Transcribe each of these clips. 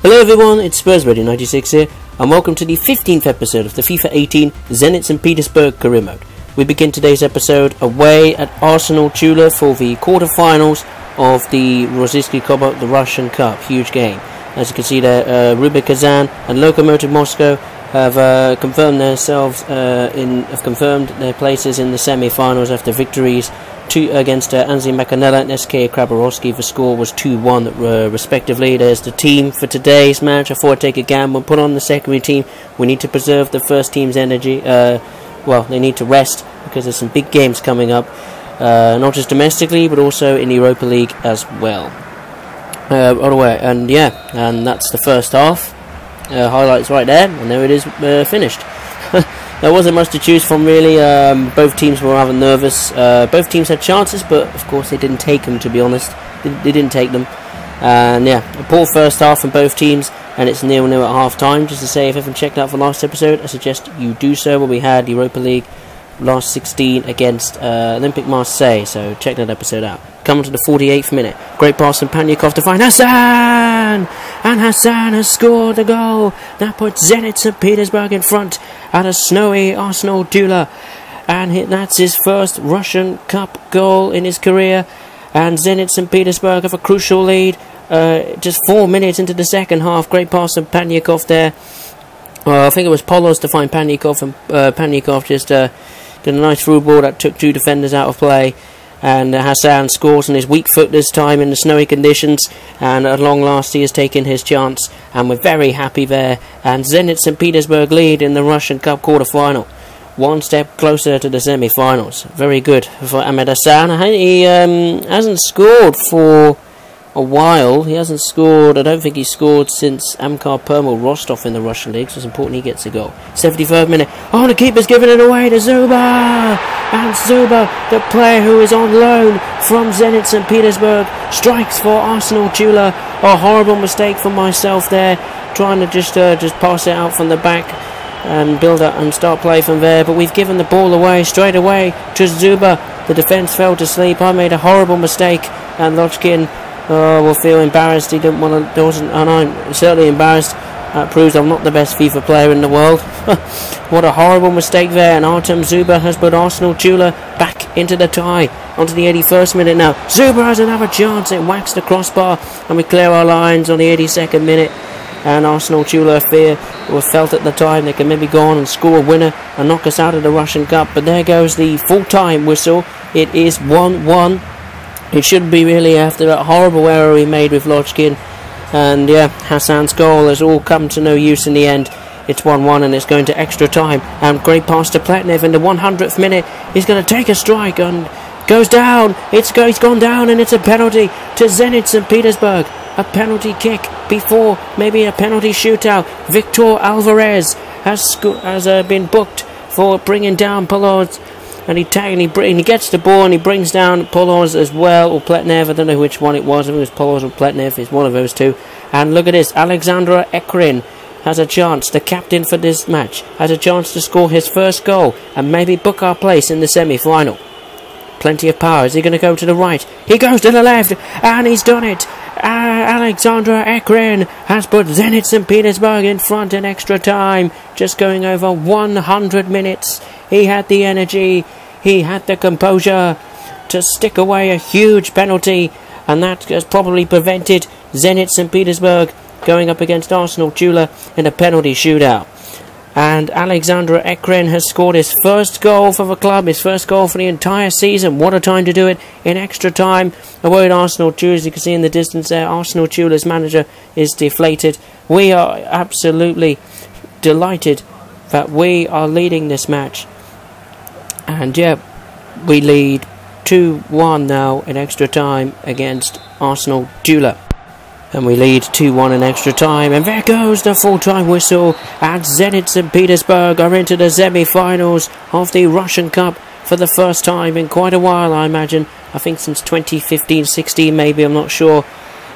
Hello everyone, it's SpursReady96 here, and welcome to the 15th episode of the FIFA 18 Zenit St Petersburg career mode. We begin today's episode away at Arsenal Tula for the quarter-finals of the Rossiyski the Russian Cup. Huge game. As you can see there, Rubik Kazan and Lokomotiv Moscow have confirmed themselves have confirmed their places in the semi-finals after victories against Anzi Makanella and SK Khabarovsky. The score was 2-1 respectively. There's the team for today's match. I thought I'd take a gamble, put on the secondary team. We need to preserve the first team's energy. Well, they need to rest because there's some big games coming up, not just domestically but also in the Europa League as well. All the way, and yeah, and that's the first half. Highlights right there, and there it is, finished. There wasn't much to choose from really. Both teams were rather nervous. Both teams had chances, but of course they didn't take them, to be honest. They didn't take them. And yeah, a poor first half from both teams, and it's 0-0 at half time. Just to say, if you haven't checked out the last episode, I suggest you do so, where we had the Europa League last 16 against Olympic Marseille, so check that episode out. Coming to the 48th minute, great pass from Panyakov to find Hassan, and Hassan has scored the goal that puts Zenit St Petersburg in front at a snowy Arsenal Tula, and that's his first Russian Cup goal in his career, and Zenit St Petersburg have a crucial lead just 4 minutes into the second half. Great pass from Panyakov there. I think it was Polos to find Panyakov, and Panyakov just did a nice through ball that took two defenders out of play, and Hassan scores on his weak foot this time in the snowy conditions, and at long last he has taken his chance, and we're very happy there, and Zenit St Petersburg lead in the Russian Cup quarter-final, one step closer to the semi-finals. Very good for Ahmed Hassan. He hasn't scored for a while. He hasn't scored, I don't think he scored since Amkar Permal Rostov in the Russian League, so it's important he gets a goal. 73rd minute, oh, the keeper's giving it away to Zuba! And Zuba, the player who is on loan from Zenit St Petersburg, strikes for Arsenal Tula. A horrible mistake from myself there, trying to just pass it out from the back and build up and start play from there, but we've given the ball away straight away to Zuba. The defence fell to sleep. I made a horrible mistake, and Lochkin will feel embarrassed. He didn't want to, and I'm certainly embarrassed. That proves I'm not the best FIFA player in the world. What a horrible mistake there, and Artem Zuba has put Arsenal Tula back into the tie. Onto the 81st minute now. Zuba has another chance. It whacks the crossbar, and we clear our lines on the 82nd minute. And Arsenal Tula were felt at the time they can maybe go on and score a winner and knock us out of the Russian Cup. But there goes the full-time whistle. It is 1-1. It should be really after that horrible error he made with Lochkin. And yeah, Hassan's goal has all come to no use in the end. It's 1-1 and it's going to extra time. And great pass to Pletnev in the 100th minute. He's going to take a strike and goes down. He's gone down, and it's a penalty to Zenit St Petersburg. A penalty kick before maybe a penalty shootout. Victor Alvarez has been booked for bringing down Polos. And he gets the ball and he brings down Polos as well, or Pletnev. I don't know which one it was. I think it was Polos or Pletnev. It's one of those two. And look at this. Alexander Ekrin has a chance. The captain for this match has a chance to score his first goal and maybe book our place in the semi-final. Plenty of power. Is he going to go to the right? He goes to the left, and he's done it. Alexander Ekrin has put Zenit St Petersburg in front in extra time. Just going over 100 minutes. He had the energy, he had the composure to stick away a huge penalty, and that has probably prevented Zenit St Petersburg going up against Arsenal Tula in a penalty shootout. And Alexander Ekrin has scored his first goal for the club, his first goal for the entire season. What a time to do it in extra time. Away at Arsenal Tula, as you can see in the distance there, Arsenal Tula's manager is deflated. We are absolutely delighted that we are leading this match. And yeah, we lead 2-1 now in extra time against Arsenal Tula. And we lead 2-1 in extra time. And there goes the full-time whistle. And Zenit St Petersburg are into the semi-finals of the Russian Cup for the first time in quite a while, I imagine. I think since 2015-16 maybe, I'm not sure.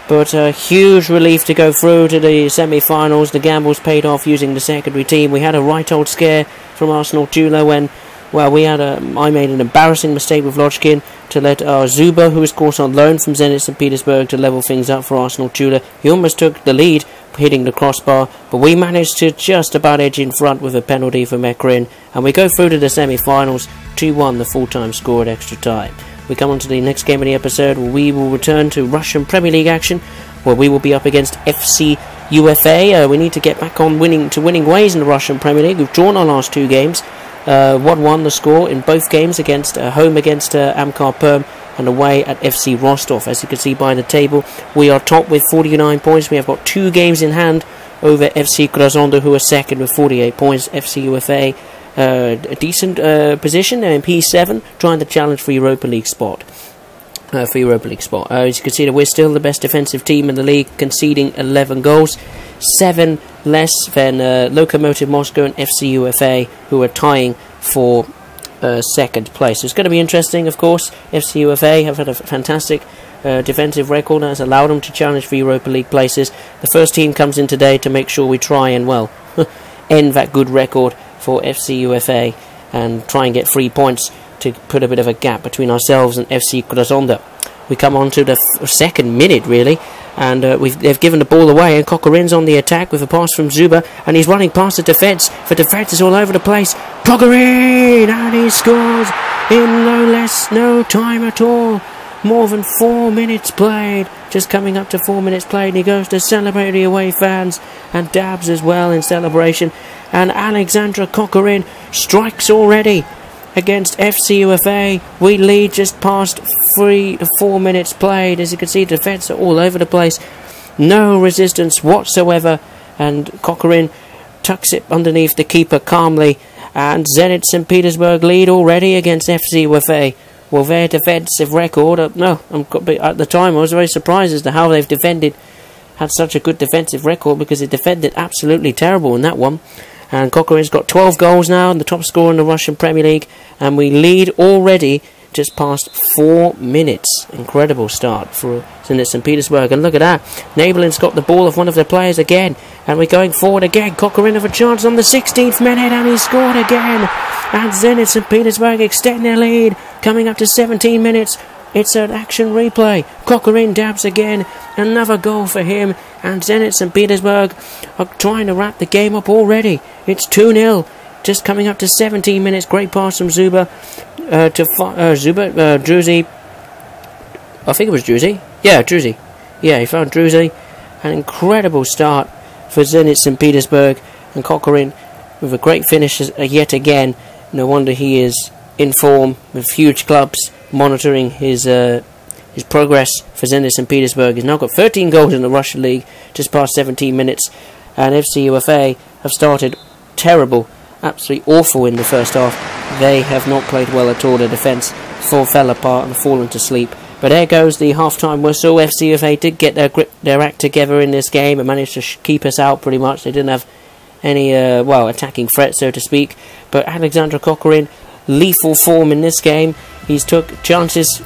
But a huge relief to go through to the semi-finals. The gambles paid off using the secondary team. We had a right old scare from Arsenal Tula when Well, I made an embarrassing mistake with Lochkin to let Zuba, who was of course on loan from Zenit St Petersburg, to level things up for Arsenal Tula. He almost took the lead, hitting the crossbar, but we managed to just about edge in front with a penalty for Mekrin, and we go through to the semi-finals, 2-1 the full-time score at extra time. We come on to the next game of the episode, where we will return to Russian Premier League action, where we will be up against FC UFA. We need to get back on winning ways in the Russian Premier League. We've drawn our last 2 games, 1-1 the score in both games, against home against Amkar Perm and away at FC Rostov. As you can see by the table, we are top with 49 points. We have got 2 games in hand over FC Krasnodar, who are second with 48 points. FC UFA, a decent position. They're in P7, trying to challenge for Europa League spot. As you can see, that we're still the best defensive team in the league, conceding 11 goals, 7 less than Lokomotiv Moscow and FC UFA, who are tying for second place. So it's going to be interesting, of course. FC UFA have had a fantastic defensive record that has allowed them to challenge for Europa League places. The first team comes in today to make sure we try and, well, end that good record for FC UFA and try and get 3 points to put a bit of a gap between ourselves and FC Krasnodar. We come on to the second minute, really, and they've given the ball away, and Kokorin's on the attack with a pass from Zuba, and he's running past the defence. The defence is all over the place. Kokorin, and he scores in no time at all. More than 4 minutes played, just coming up to 4 minutes played, and he goes to celebrate the away fans, and dabs as well in celebration. And Alexandra Kokorin strikes already against FC UFA. We lead just past 3 to 4 minutes played. As you can see, the defence are all over the place. No resistance whatsoever. And Kokorin tucks it underneath the keeper calmly. And Zenit St Petersburg lead already against FC UFA. Well, their defensive record, at the time I was very surprised as to how they've had such a good defensive record, because they defended absolutely terrible in that one. And Kokorin's got 12 goals now, and the top scorer in the Russian Premier League. And we lead already just past 4 minutes. Incredible start for Zenit St Petersburg. And look at that. Nabelin's got the ball of one of their players again. And we're going forward again. Kokorin have a chance on the 16th minute, and he scored again. And Zenit St Petersburg extend their lead. Coming up to 17 minutes. It's an action replay. Kokorin dabs again. Another goal for him. And Zenit St Petersburg are trying to wrap the game up already. It's 2-0. Just coming up to 17 minutes. Great pass from Zuba to Druzy. I think it was Druzy. Yeah, Druzy. Yeah, he found Druzy. An incredible start for Zenit St Petersburg. And Kokorin with a great finish yet again. No wonder he is in form with huge clubs monitoring his progress for Zenit St Petersburg. He's now got 13 goals in the Russian League, just past 17 minutes. And FC UFA have started terrible, absolutely awful in the first half. They have not played well at all. The defence fell apart and fallen to sleep. But there goes the half-time whistle. FC UFA did get their act together in this game and managed to keep us out pretty much. They didn't have any, attacking threat, so to speak. But Alexandra Kokorin, lethal form in this game. He's took chances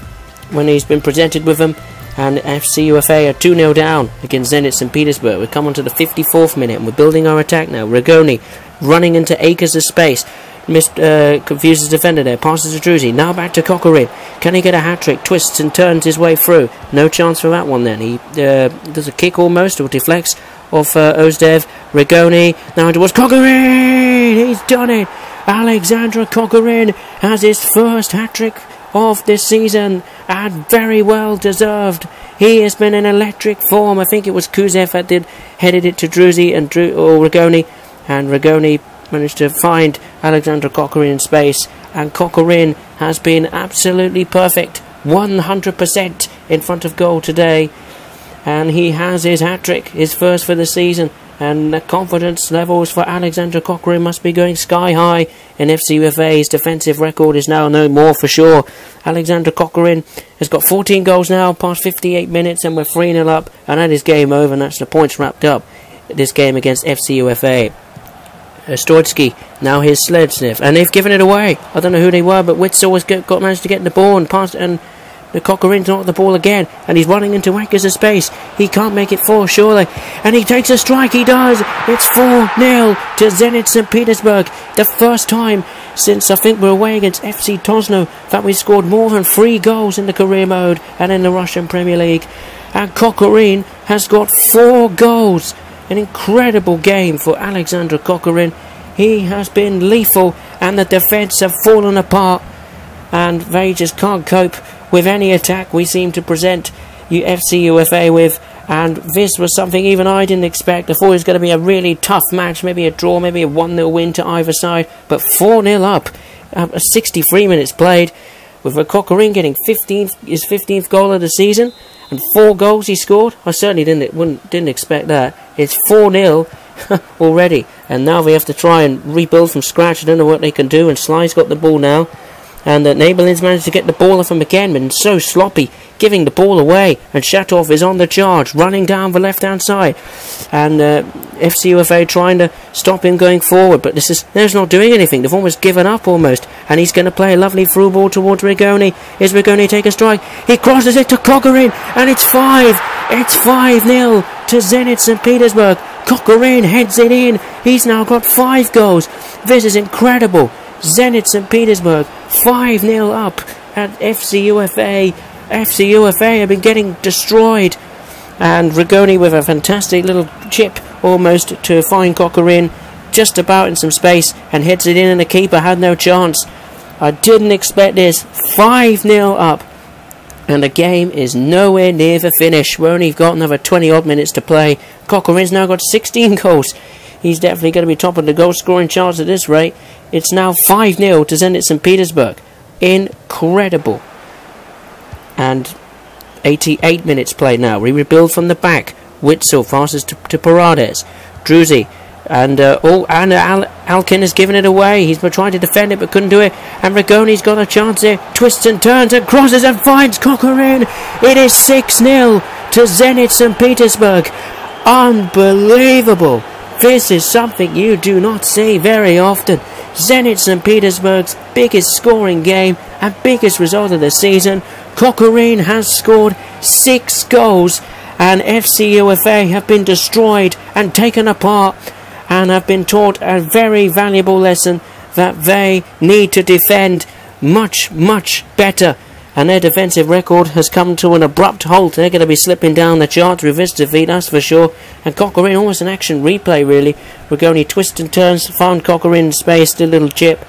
when he's been presented with them, and FC UFA are 2-0 down against Zenit St Petersburg. We come on to the 54th minute, and we're building our attack now. Rigoni running into acres of space, confuses defender there, passes to Druzy, now back to Kokorin. Can he get a hat-trick? Twists and turns his way through. No chance for that one then. He does a kick almost, or deflects off Ozdev. Rigoni, now towards Kokorin! He's done it! Alexandra Kokorin has his first hat-trick of this season, and very well deserved. He has been in electric form. I think it was Kuzev that headed it to Druzy and Rigoni, and Rigoni managed to find Alexandra Kokorin in space, and Kokorin has been absolutely perfect, 100% in front of goal today, and he has his hat-trick, his first for the season. And the confidence levels for Alexandra Kokorin must be going sky high. In FC UFA's defensive record is now no more for sure. Alexandra Kokorin has got 14 goals now, past 58 minutes, and we're 3-0 up. And that is game over, and that's the points wrapped up. This game against FC UFA. Stoitsky, now here's Sledsniff, and they've given it away. I don't know who they were, but Witzel has managed to get the ball and pass it, and the Kokorin's not the ball again, and he's running into acres of space. He can't make it 4, surely. And he takes a strike, he does! It's 4-0 to Zenit St Petersburg. The first time since, I think, we're away against FC Tosno that we scored more than 3 goals in the career mode and in the Russian Premier League. And Kokorin has got 4 goals an incredible game for Alexander Kokorin. He has been lethal, and the defence have fallen apart, and they just can't cope with any attack we seem to present FC UFA with. And this was something even I didn't expect. I thought it was going to be a really tough match, maybe a draw, maybe a 1-0 win to either side, but 4-0 up, 63 minutes played, with Kokorin getting his 15th goal of the season, and 4 goals he scored. I certainly didn't expect that. It's 4-0 already, and now they have to try and rebuild from scratch. I don't know what they can do, and Sly's got the ball now. And Nabelin's managed to get the ball off him again, but so sloppy, giving the ball away. And Shatov is on the charge, running down the left-hand side. And FC UFA trying to stop him going forward, but there's not doing anything. They've almost given up almost. And he's going to play a lovely through ball towards Rigoni. Is Rigoni take a strike? He crosses it to Kokorin, and it's 5. It's 5-0 to Zenit St Petersburg. Kokorin heads it in. He's now got 5 goals. This is incredible. Zenit St Petersburg 5-0 up at FC UFA. FC UFA have been getting destroyed, and Rigoni with a fantastic little chip almost to find Kokorin just about in some space, and heads it in, and the keeper had no chance. I didn't expect this. 5-0 up, and the game is nowhere near the finish. We've only got another 20 odd minutes to play. Kokorin's now got 16 goals. He's definitely going to be top of the goal scoring charts at this rate. It's now 5-0 to Zenit St Petersburg. Incredible. And 88 minutes played now. We rebuild from the back. Witzel passes to Parades. Druzy. And Alkin has given it away. He's been trying to defend it but couldn't do it. And Rigoni's got a chance here. Twists and turns and crosses and finds Kokorin. It is 6-0 to Zenit St Petersburg. Unbelievable. This is something you do not see very often. Zenit St Petersburg's biggest scoring game and biggest result of the season. Kokorin has scored 6 goals, and FC UFA have been destroyed and taken apart, and have been taught a very valuable lesson that they need to defend much, much better. And their defensive record has come to an abrupt halt. They're going to be slipping down the chart through this defeat, that's for sure. And Kokorin, almost an action replay, really. Rigoni twists and turns, found Kokorin in space, the little chip.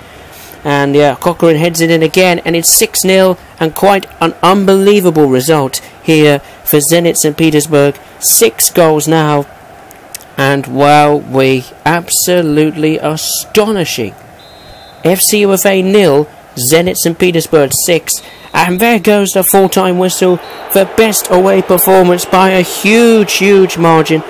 And yeah, Kokorin heads it in again, and it's 6-0, and quite an unbelievable result here for Zenit St Petersburg. 6 goals now, and wow, absolutely astonishing. FC UFA 0, Zenit St Petersburg 6. And there goes the full-time whistle. The best away performance by a huge, huge margin.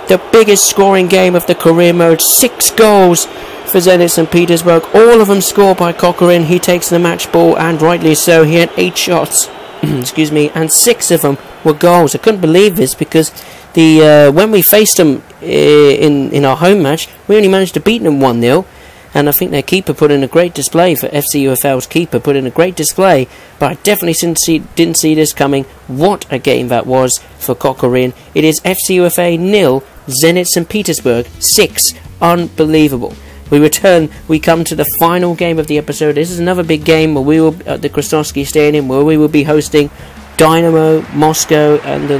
The biggest scoring game of the career mode. 6 goals for Zenit St Petersburg. All of them scored by Kokorin. He takes the match ball, and rightly so. He had 8 shots, excuse me, and 6 of them were goals. I couldn't believe this, because when we faced them in our home match, we only managed to beat them 1-0. And I think their keeper put in a great display. For FC UFL's keeper put in a great display. But I definitely didn't see this coming. What a game that was for Kokorin. It is FC UFA 0, Zenit St Petersburg 6. Unbelievable. We come to the final game of the episode. This is another big game where we will at the Krasovsky Stadium, where we will be hosting Dinamo Moscow under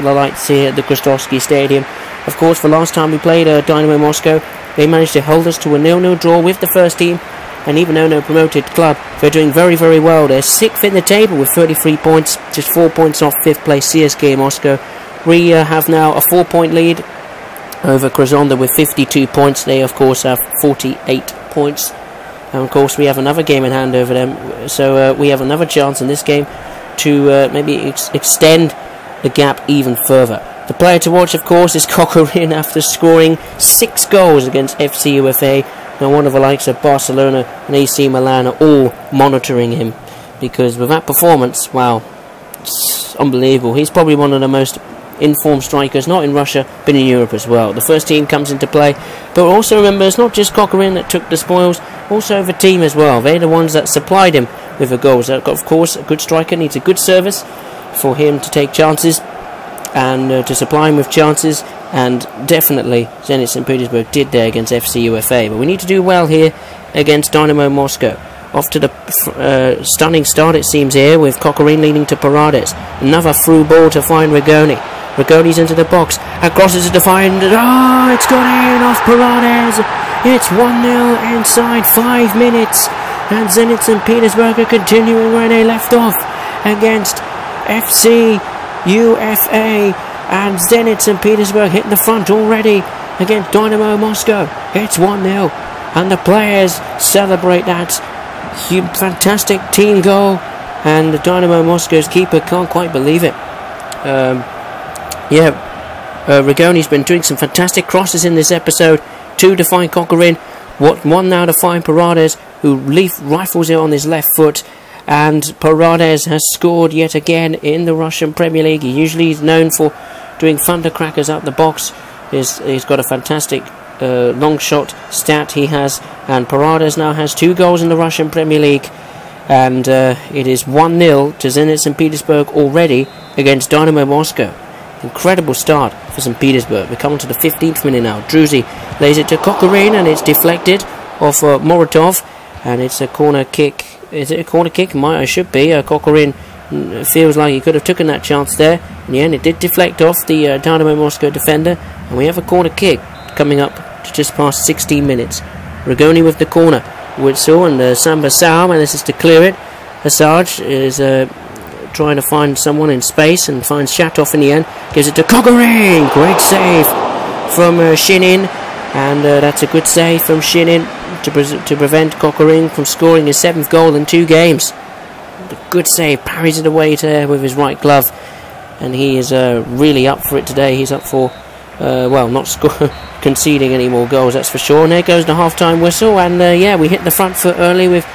the lights here at the Krasovsky Stadium. Of course, the last time we played Dinamo Moscow, they managed to hold us to a 0-0 draw with the first team, and even though no promoted club, they're doing very, very well. They're 6th in the table with 33 points, just 4 points off 5th place CSKA Moscow. We have now a 4-point lead over Krasnodar with 52 points. They, of course, have 48 points. And, of course, we have another game in hand over them, so we have another chance in this game to maybe extend the gap even further. The player to watch, of course, is Kokorin after scoring 6 goals against FC UFA. Now, one of the likes of Barcelona and AC Milan are all monitoring him, because with that performance, wow, it's unbelievable. He's probably one of the most informed strikers, not in Russia, but in Europe as well. The first team comes into play, but also remember, it's not just Kokorin that took the spoils, also the team as well. They're the ones that supplied him with the goals. Of course, a good striker needs a good service for him to take chances, and to supply him with chances, and definitely Zenit St Petersburg did there against FC UFA. But we need to do well here against Dinamo Moscow. Off to the stunning start, it seems, here, with Kokorin leading to Parades. Another through ball to find Rigoni. Rigoni's into the box and crosses it defined. Oh, it's gone in off Paredes. It's 1-0 inside 5 minutes, and Zenit St Petersburg are continuing where they left off against FC UFA, and Zenit St Petersburg hitting the front already against Dinamo Moscow. It's 1-0, and the players celebrate that fantastic team goal, and the Dinamo Moscow's keeper can't quite believe it. Rigoni's been doing some fantastic crosses in this episode. 2 to find Coquelin, 1 now to find Paredes, who rifles it on his left foot, and Paredes has scored yet again in the Russian Premier League. He usually is known for doing thundercrackers out the box. He's got a fantastic long shot stat he has, and Paredes now has 2 goals in the Russian Premier League, and it is 1-0 to Zenit St Petersburg already against Dinamo Moscow. Incredible start for St Petersburg. We come on to the 15th minute now. Druzy lays it to Coquelin, and it's deflected off Moratov, and it's a corner kick. Is it a corner kick? It should be. Coquelin feels like he could have taken that chance there. In the end, it did deflect off the Dinamo Moscow defender, and we have a corner kick coming up to just past 16 minutes. Rigoni with the corner whistle, and Samba Sao manages to clear it. Hasaj is trying to find someone in space and finds Shatov in the end. Gives it to Coquelin. Great save from Shinin, and that's a good save from Shinin to prevent Coquelin from scoring his 7th goal in 2 games. Good save, parries it away there with his right glove, and he is really up for it today. He's up for not conceding any more goals, that's for sure. And there goes the half-time whistle, and we hit the front foot early with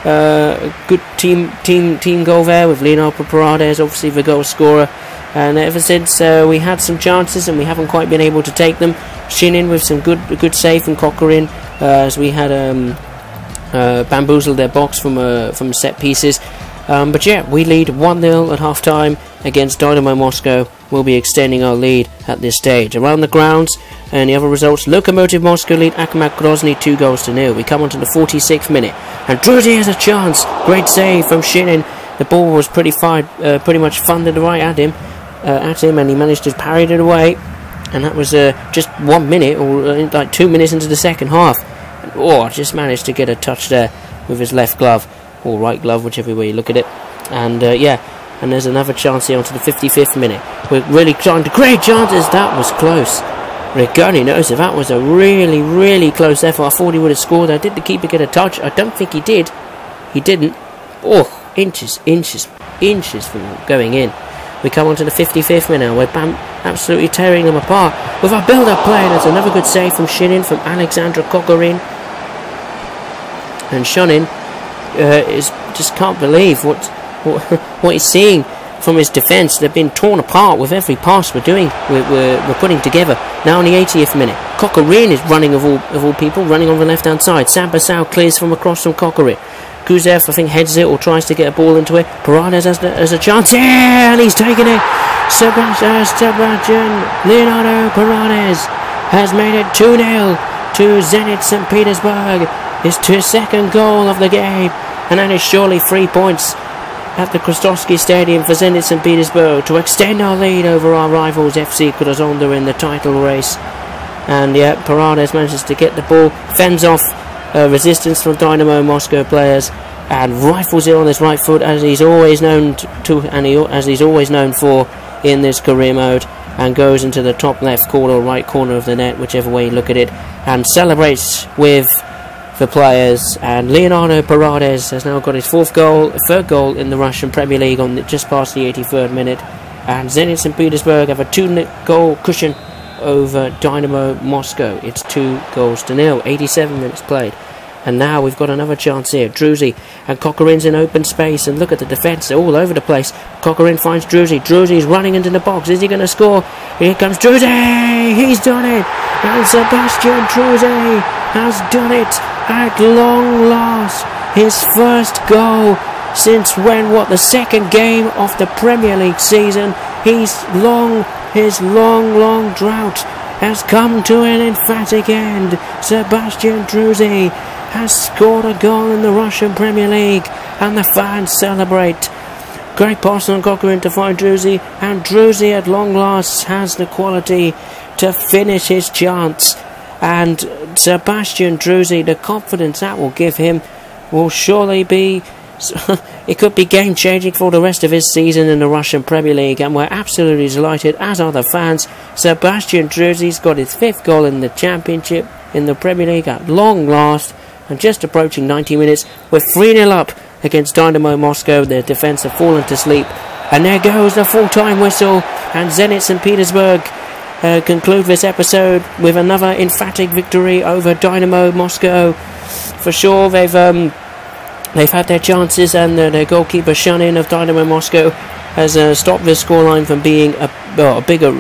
a good team goal there with Leonardo Paredes, obviously the goal scorer, and ever since we had some chances and we haven't quite been able to take them. Shinin with some good save from Coquelin, as we had bamboozled their box from set pieces. But yeah, we lead 1-0 at half time against Dinamo Moscow. We'll be extending our lead at this stage. Around the grounds and the other results, Lokomotiv Moscow lead ATTACKING Grozny 2-0. We come on to the 46th minute, and Druzy has a chance. Great save from Shinin. The ball was pretty much thundered right at him, and he managed to parry it away. And that was just 1 minute, or like 2 minutes into the second half. And, just managed to get a touch there with his left glove, or right glove, whichever way you look at it. And and there's another chance here onto the 55th minute. We're really trying to great chances. That was close. Rigoni knows if that was a really close effort. I thought he would have scored. I did the keeper get a touch? I don't think he did. He didn't. Inches from going in. We come on to the 55th minute now. We're absolutely tearing them apart with our build-up play. That's another good save from Shinin, from Alexander Coquelin. And Shinin just can't believe what he's seeing from his defence. They've been torn apart with every pass we're doing. We're putting together. Now in the 80th minute, Coquelin is running of all people, running on the left-hand side. Samba Sao clears from across from Coquelin. Kuzev, I think, heads it or tries to get a ball into it. Paredes has a chance. Yeah, and he's taken it. Sebastian Leonardo Paredes has made it 2-0 to Zenit St Petersburg. His 2nd goal of the game, and that is surely 3 points at the Krasovsky Stadium for Zenit St Petersburg to extend our lead over our rivals FC Krasnodar in the title race. And yeah, Paredes manages to get the ball, fends off resistance from Dinamo Moscow players, and rifles it on his right foot, as he's always known as he's always known for in this career mode, and goes into the top left corner or right corner of the net, whichever way you look at it, and celebrates with the players. And Leonardo Paredes has now got his 3rd goal in the Russian Premier League on just past the 83rd minute, and Zenit St Petersburg have a 2-goal cushion over Dinamo Moscow. It's 2-0. 87 minutes played, and now we've got another chance here. Druzy and Coquelin's in open space, and look at the defence, they're all over the place. Coquelin finds Druzy. Druzy's running into the box. Is he going to score? Here comes Druzy. He's done it, and Sebastian Druzy has done it at long last. His 1st goal since the 2nd game of the Premier League season. His long drought has come to an emphatic end. Sebastian Druzy has scored a goal in the Russian Premier League, and the fans celebrate Great pass on Cochran to find Druzy, and Druzy at long last has the quality to finish his chance. And Sebastian Druzy, the confidence that will give him will surely be... it could be game-changing for the rest of his season in the Russian Premier League, and we're absolutely delighted, as are the fans. Sebastian Druzy's got his 5th goal in the Championship in the Premier League at long last, and just approaching 90 minutes. We're 3-0 up against Dinamo Moscow. Their defence have fallen to sleep, and there goes the full-time whistle, and Zenit St Petersburg conclude this episode with another emphatic victory over Dinamo Moscow. For sure, they've had their chances, and their goalkeeper Shunin of Dinamo Moscow has stopped the scoreline from being a bigger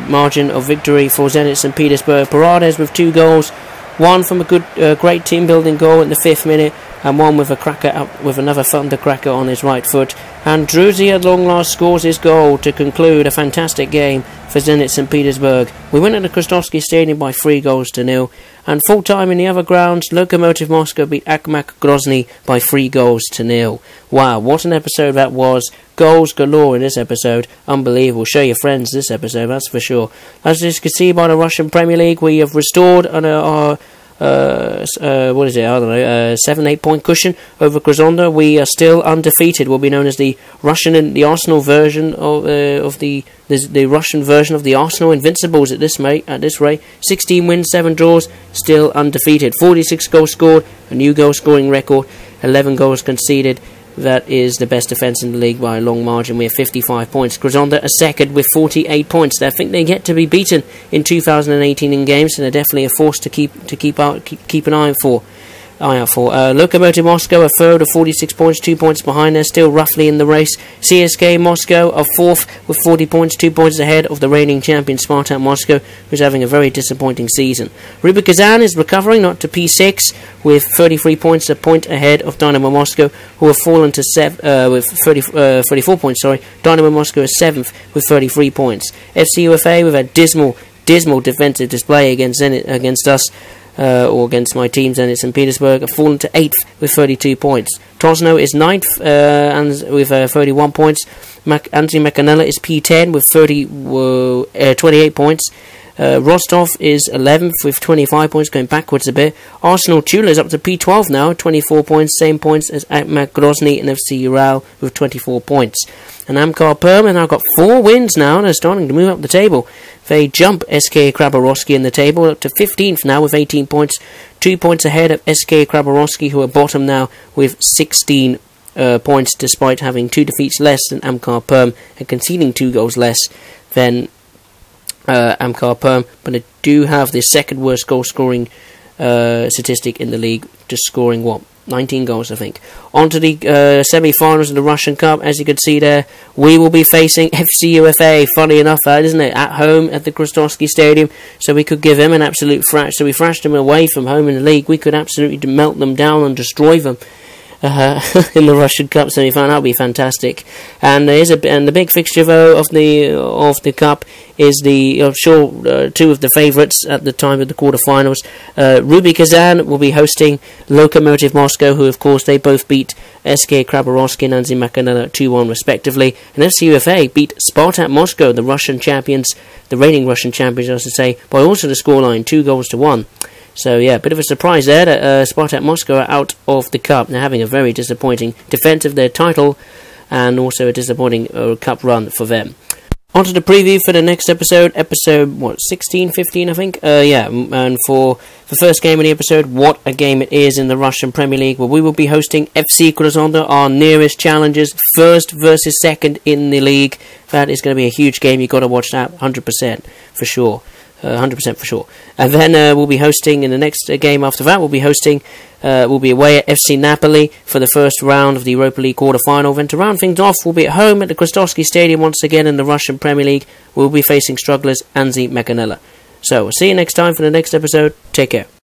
margin of victory for Zenit St Petersburg. Paredes with 2 goals, one from a great team-building goal in the 5th minute, and one with a cracker up with another thundercracker on his right foot. And Druzy at long last scores his goal to conclude a fantastic game for Zenit St Petersburg. We win at the Krastovsky Stadium by 3-0. And full time in the other grounds, Lokomotiv Moscow beat ATTACKING Grozny by 3-0. Wow, what an episode that was. Goals galore in this episode. Unbelievable. Show your friends this episode, that's for sure. As you can see by the Russian Premier League, we have restored our 7-8 point cushion over Krasnodar. We are still undefeated. Will be known as the Arsenal version of the Russian version of the Arsenal Invincibles at this rate. 16 wins, 7 draws, still undefeated. 46 goals scored, a new goal scoring record, 11 goals conceded. That is the best defence in the league by a long margin. We have 55 points. Krasnodar are second with 48 points. I think they get to be beaten in 2018 in games, and they're definitely a force to keep an eye out for. Lokomotiv Moscow are third with 46 points, 2 points behind. They're still roughly in the race. CSKA Moscow are fourth with 40 points, 2 points ahead of the reigning champion Spartak Moscow, who's having a very disappointing season. Rubik Kazan is recovering, not to P6, with 33 points, a point ahead of Dinamo Moscow, who have fallen to 34 points. Dinamo Moscow is 7th with 33 points. FC UFA with a dismal defensive display against us. Or against my team, Zenit St Petersburg, have fallen to 8th with 32 points. Tosno is 9th and with 31 points. Anzi Makanella is P10 with 28 points. Rostov is 11th with 25 points, going backwards a bit. Arsenal Tula is up to P12 now, 24 points, same points as ATTACKING Grozny and FC Ural with 24 points. And Amkar Perm have now got 4 wins now, and they're starting to move up the table. They jump SK Khabarovsky in the table up to 15th now with 18 points, 2 points ahead of SK Khabarovsky, who are bottom now with 16 points, despite having 2 defeats less than Amkar Perm and conceding 2 goals less than Amkar Perm, but they do have the second worst goal scoring statistic in the league, just scoring 19 goals, I think. On to the semi-finals of the Russian Cup. As you can see there, we will be facing FC UFA. Funny enough, that isn't it? At home at the Krastovsky Stadium, so we could give them an absolute thrash. So we thrashed them away from home in the league. We could absolutely melt them down and destroy them. In the Russian Cup semi-final. That would be fantastic. And the big fixture though of the cup is two of the favourites at the time of the quarterfinals. Rubik Kazan will be hosting Lokomotiv Moscow, who of course they both beat SK Khabarovsky and Anzi Makanella 2-1 respectively. And FC UFA beat Spartak Moscow, the reigning Russian champions, I should say, by also the scoreline 2-1. So yeah, a bit of a surprise there that Spartak Moscow are out of the cup. They're having a very disappointing defence of their title, and also a disappointing cup run for them. On to the preview for the next episode 16, 15 I think? And for the first game of the episode, what a game it is in the Russian Premier League, where we will be hosting FC Krasnodar, our nearest challengers, first versus second in the league. That is going to be a huge game. You've got to watch that 100% for sure. 100% for sure. And then we'll be hosting in the next game after that. We'll be away at FC Napoli for the first round of the Europa League quarter-final. Then to round things off, we'll be at home at the Krastovsky Stadium once again in the Russian Premier League. We'll be facing strugglers Anzi Makanella. So we'll see you next time for the next episode. Take care.